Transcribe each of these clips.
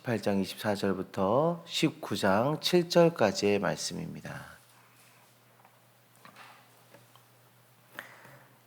18장 24절부터 19장 7절까지의 말씀입니다.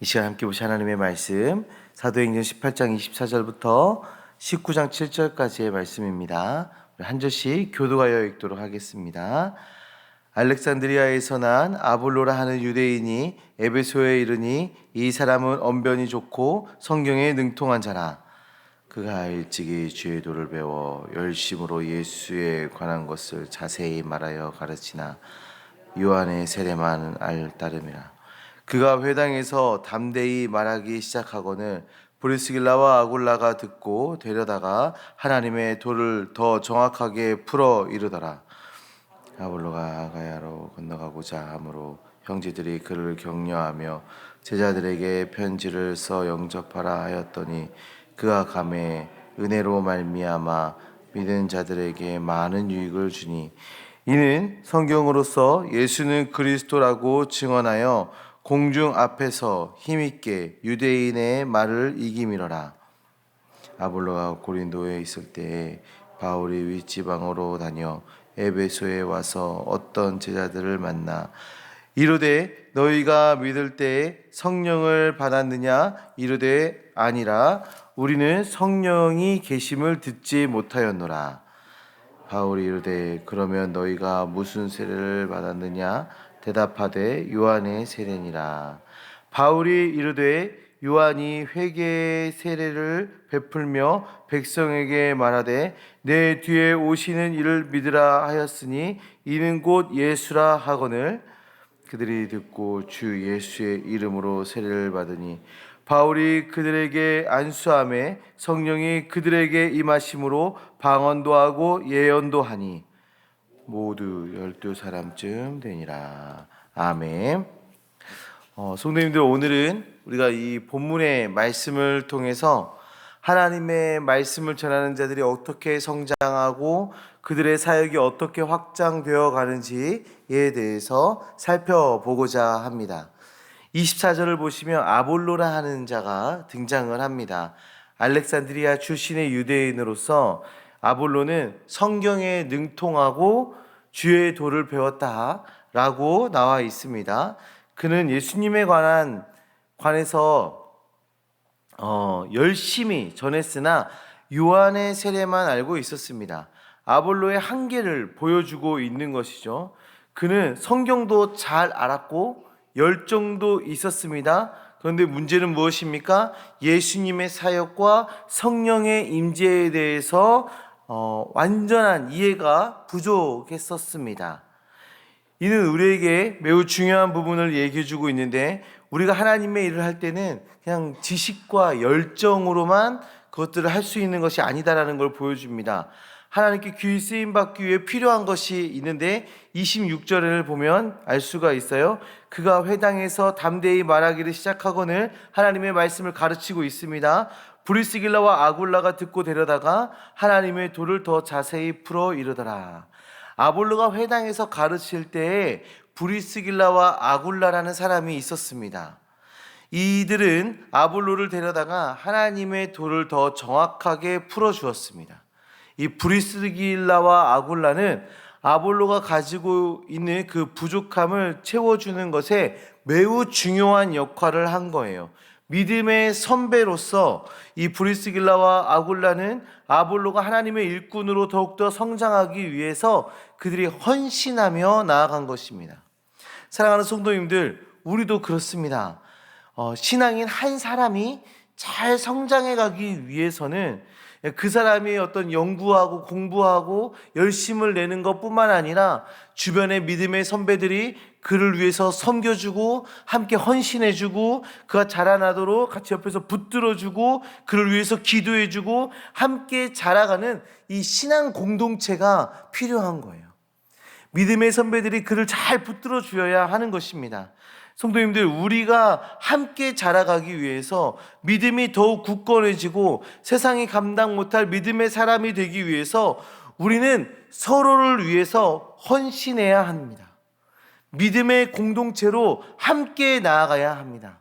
이 시간 함께 보실 하나님의 말씀, 사도행전 18장 24절부터 19장 7절까지의 말씀입니다. 한 절씩 교도하여 읽도록 하겠습니다. 알렉산드리아에서 난 아볼로라 하는 유대인이 에베소에 이르니 이 사람은 언변이 좋고 성경에 능통한 자라. 그가 일찍이 주의 도를 배워 열심으로 예수에 관한 것을 자세히 말하여 가르치나 요한의 세례만 따름이라. 그가 회당에서 담대히 말하기 시작하거늘 브리스길라와 아굴라가 듣고 데려다가 하나님의 도를 더 정확하게 풀어 이르더라. 아볼로가 아가야로 건너가고자 하므로 형제들이 그를 격려하며 제자들에게 편지를 써 영접하라 하였더니 그가 가매 은혜로 말미암아 믿은 자들에게 많은 유익을 주니 이는 성경으로서 예수는 그리스도라고 증언하여 공중 앞에서 힘있게 유대인의 말을 이기미러라. 아볼로가 고린도에 있을 때에 바울이 윗지방으로 다녀 에베소에 와서 어떤 제자들을 만나 이르되 너희가 믿을 때에 성령을 받았느냐? 이르되 아니라 우리는 성령이 계심을 듣지 못하였노라. 바울이 이르되 그러면 너희가 무슨 세례를 받았느냐? 대답하되 요한의 세례니라. 바울이 이르되 요한이 회개의 세례를 베풀며 백성에게 말하되 내 뒤에 오시는 이를 믿으라 하였으니 이는 곧 예수라 하거늘 그들이 듣고 주 예수의 이름으로 세례를 받으니 바울이 그들에게 안수하매 성령이 그들에게 임하심으로 방언도 하고 예언도 하니 모두 12사람쯤 되니라. 아멘. 성도님들, 오늘은 우리가 이 본문의 말씀을 통해서 하나님의 말씀을 전하는 자들이 어떻게 성장하고 그들의 사역이 어떻게 확장되어 가는지에 대해서 살펴보고자 합니다. 24절을 보시면 아볼로라 하는 자가 등장을 합니다. 알렉산드리아 출신의 유대인으로서 아볼로는 성경에 능통하고 주의 도를 배웠다라고 나와 있습니다. 그는 예수님에 관해서 열심히 전했으나 요한의 세례만 알고 있었습니다. 아볼로의 한계를 보여주고 있는 것이죠. 그는 성경도 잘 알았고 열정도 있었습니다. 그런데 문제는 무엇입니까? 예수님의 사역과 성령의 임재에 대해서 완전한 이해가 부족했었습니다. 이는 우리에게 매우 중요한 부분을 얘기해주고 있는데, 우리가 하나님의 일을 할 때는 그냥 지식과 열정으로만 그것들을 할 수 있는 것이 아니다라는 걸 보여줍니다. 하나님께 귀히 쓰임받기 위해 필요한 것이 있는데 26절을 보면 알 수가 있어요. 그가 회당에서 담대히 말하기를 시작하거늘 하나님의 말씀을 가르치고 있습니다. 브리스길라와 아굴라가 듣고 데려다가 하나님의 도를 더 자세히 풀어 이르더라. 아볼로가 회당에서 가르칠 때에 브리스길라와 아굴라라는 사람이 있었습니다. 이들은 아볼로를 데려다가 하나님의 도를 더 정확하게 풀어주었습니다. 이 브리스길라와 아굴라는 아볼로가 가지고 있는 그 부족함을 채워주는 것에 매우 중요한 역할을 한 거예요. 믿음의 선배로서 이 브리스길라와 아굴라는 아볼로가 하나님의 일꾼으로 더욱더 성장하기 위해서 그들이 헌신하며 나아간 것입니다. 사랑하는 성도님들, 우리도 그렇습니다. 신앙인 한 사람이 잘 성장해 가기 위해서는 그 사람이 어떤 연구하고 공부하고 열심을 내는 것뿐만 아니라 주변의 믿음의 선배들이 그를 위해서 섬겨주고 함께 헌신해주고 그가 자라나도록 같이 옆에서 붙들어주고 그를 위해서 기도해주고 함께 자라가는 이 신앙 공동체가 필요한 거예요. 믿음의 선배들이 그를 잘 붙들어 주어야 하는 것입니다. 성도님들, 우리가 함께 자라가기 위해서 믿음이 더욱 굳건해지고 세상이 감당 못할 믿음의 사람이 되기 위해서 우리는 서로를 위해서 헌신해야 합니다. 믿음의 공동체로 함께 나아가야 합니다.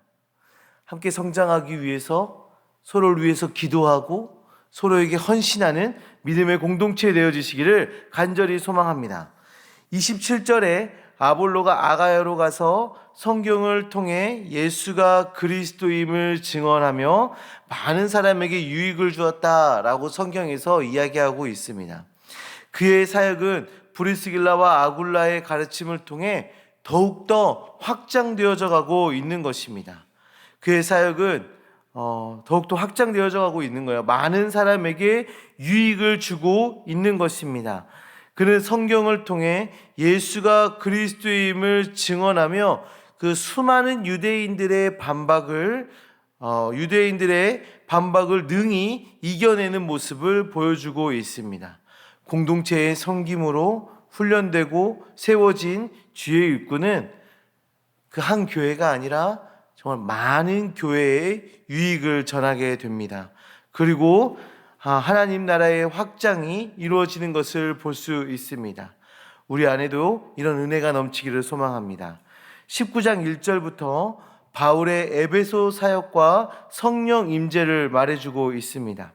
함께 성장하기 위해서 서로를 위해서 기도하고 서로에게 헌신하는 믿음의 공동체 되어주시기를 간절히 소망합니다. 27절에 아볼로가 아가야로 가서 성경을 통해 예수가 그리스도임을 증언하며 많은 사람에게 유익을 주었다라고 성경에서 이야기하고 있습니다. 그의 사역은 브리스길라와 아굴라의 가르침을 통해 더욱더 확장되어져 가고 있는 것입니다. 그의 사역은 더욱더 확장되어져 가고 있는 거예요. 많은 사람에게 유익을 주고 있는 것입니다. 그는 성경을 통해 예수가 그리스도임을 증언하며 그 수많은 유대인들의 반박을 능히 이겨내는 모습을 보여주고 있습니다. 공동체의 섬김으로 훈련되고 세워진 주의 일꾼은 그 한 교회가 아니라 정말 많은 교회의 유익을 전하게 됩니다. 그리고 하나님 나라의 확장이 이루어지는 것을 볼 수 있습니다. 우리 안에도 이런 은혜가 넘치기를 소망합니다. 19장 1절부터 바울의 에베소 사역과 성령 임재를 말해주고 있습니다.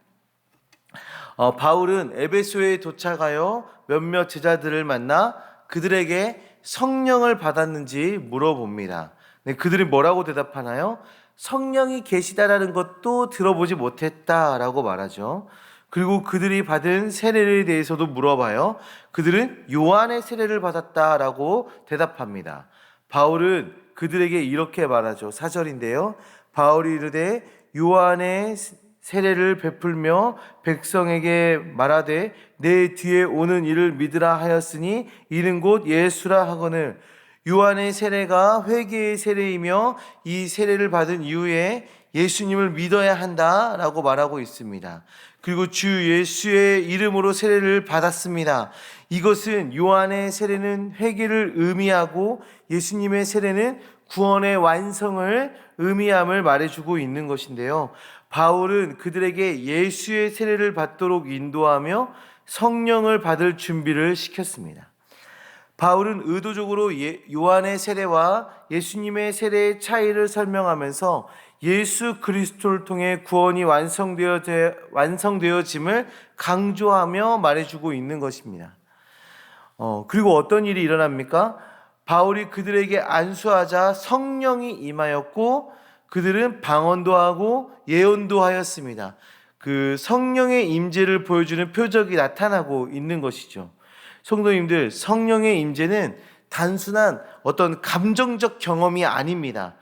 바울은 에베소에 도착하여 몇몇 제자들을 만나 그들에게 성령을 받았는지 물어봅니다. 네, 그들이 뭐라고 대답하나요? 성령이 계시다라는 것도 들어보지 못했다라고 말하죠. 그리고 그들이 받은 세례에 대해서도 물어봐요. 그들은 요한의 세례를 받았다라고 대답합니다. 바울은 그들에게 이렇게 말하죠. 4절인데요. 바울이 이르되 요한의 세례를 베풀며 백성에게 말하되 내 뒤에 오는 이를 믿으라 하였으니 이는 곧 예수라 하거늘 요한의 세례가 회개의 세례이며 이 세례를 받은 이후에 예수님을 믿어야 한다라고 말하고 있습니다. 그리고 주 예수의 이름으로 세례를 받았습니다. 이것은 요한의 세례는 회개를 의미하고 예수님의 세례는 구원의 완성을 의미함을 말해주고 있는 것인데요. 바울은 그들에게 예수의 세례를 받도록 인도하며 성령을 받을 준비를 시켰습니다. 바울은 의도적으로 요한의 세례와 예수님의 세례의 차이를 설명하면서 예수 그리스도를 통해 구원이 완성되어짐을 강조하며 말해주고 있는 것입니다. 그리고 어떤 일이 일어납니까? 바울이 그들에게 안수하자 성령이 임하였고 그들은 방언도 하고 예언도 하였습니다. 그 성령의 임재를 보여주는 표적이 나타나고 있는 것이죠. 성도님들, 성령의 임재는 단순한 어떤 감정적 경험이 아닙니다.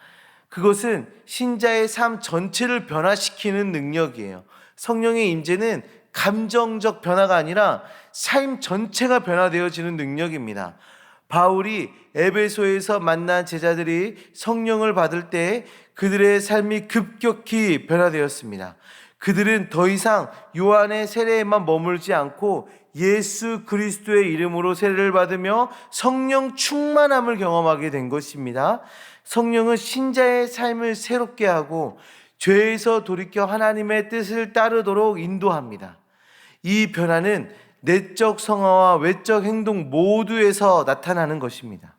그것은 신자의 삶 전체를 변화시키는 능력이에요. 성령의 임재는 감정적 변화가 아니라 삶 전체가 변화되어지는 능력입니다. 바울이 에베소에서 만난 제자들이 성령을 받을 때 그들의 삶이 급격히 변화되었습니다. 그들은 더 이상 요한의 세례에만 머물지 않고 예수 그리스도의 이름으로 세례를 받으며 성령 충만함을 경험하게 된 것입니다. 성령은 신자의 삶을 새롭게 하고 죄에서 돌이켜 하나님의 뜻을 따르도록 인도합니다. 이 변화는 내적 성화와 외적 행동 모두에서 나타나는 것입니다.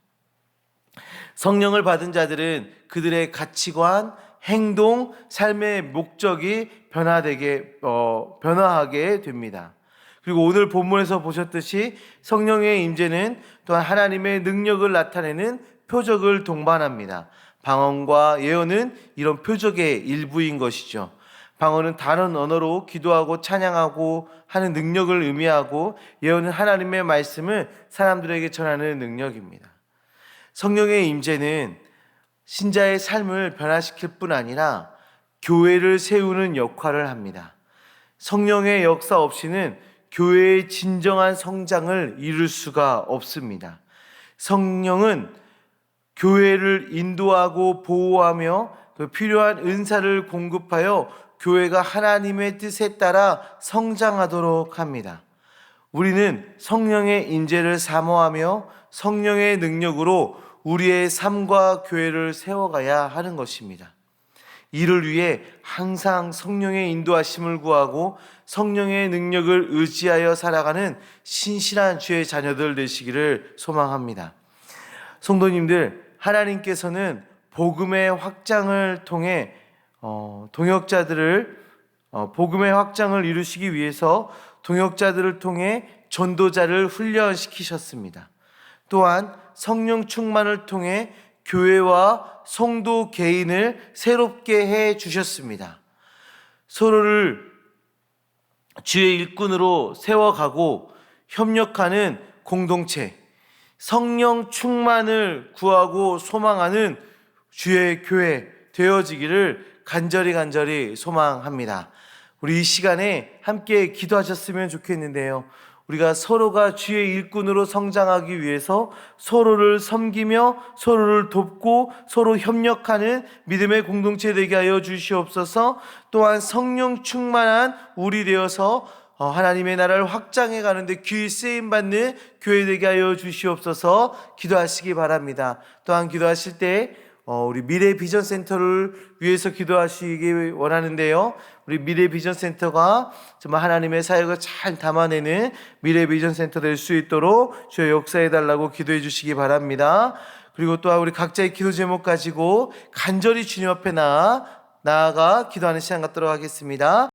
성령을 받은 자들은 그들의 가치관, 행동, 삶의 목적이 변화하게 됩니다. 그리고 오늘 본문에서 보셨듯이 성령의 임재는 또한 하나님의 능력을 나타내는 표적을 동반합니다. 방언과 예언은 이런 표적의 일부인 것이죠. 방언은 다른 언어로 기도하고 찬양하고 하는 능력을 의미하고 예언은 하나님의 말씀을 사람들에게 전하는 능력입니다. 성령의 임재는 신자의 삶을 변화시킬 뿐 아니라 교회를 세우는 역할을 합니다. 성령의 역사 없이는 교회의 진정한 성장을 이룰 수가 없습니다. 성령은 교회를 인도하고 보호하며 필요한 은사를 공급하여 교회가 하나님의 뜻에 따라 성장하도록 합니다. 우리는 성령의 임재를 사모하며 성령의 능력으로 우리의 삶과 교회를 세워가야 하는 것입니다. 이를 위해 항상 성령의 인도하심을 구하고 성령의 능력을 의지하여 살아가는 신실한 주의 자녀들 되시기를 소망합니다. 성도님들, 하나님께서는 복음의 확장을 통해 동역자들을 복음의 확장을 이루시기 위해서 동역자들을 통해 전도자를 훈련시키셨습니다. 또한 성령 충만을 통해 교회와 성도 개인을 새롭게 해 주셨습니다. 서로를 주의 일꾼으로 세워가고 협력하는 공동체, 성령 충만을 구하고 소망하는 주의 교회 되어지기를 간절히 소망합니다. 우리 이 시간에 함께 기도하셨으면 좋겠는데요. 우리가 서로가 주의 일꾼으로 성장하기 위해서 서로를 섬기며 서로를 돕고 서로 협력하는 믿음의 공동체 되게 하여 주시옵소서. 또한 성령 충만한 우리 되어서 하나님의 나라를 확장해 가는데 귀히 쓰임받는 교회 되게 하여 주시옵소서. 기도하시기 바랍니다. 또한 기도하실 때 우리 미래 비전 센터를 위해서 기도하시기 원하는데요. 우리 미래 비전 센터가 정말 하나님의 사역을 잘 담아내는 미래 비전 센터 될 수 있도록 주여 역사해 달라고 기도해 주시기 바랍니다. 그리고 또한 우리 각자의 기도 제목 가지고 간절히 주님 앞에 나아가 기도하는 시간 갖도록 하겠습니다.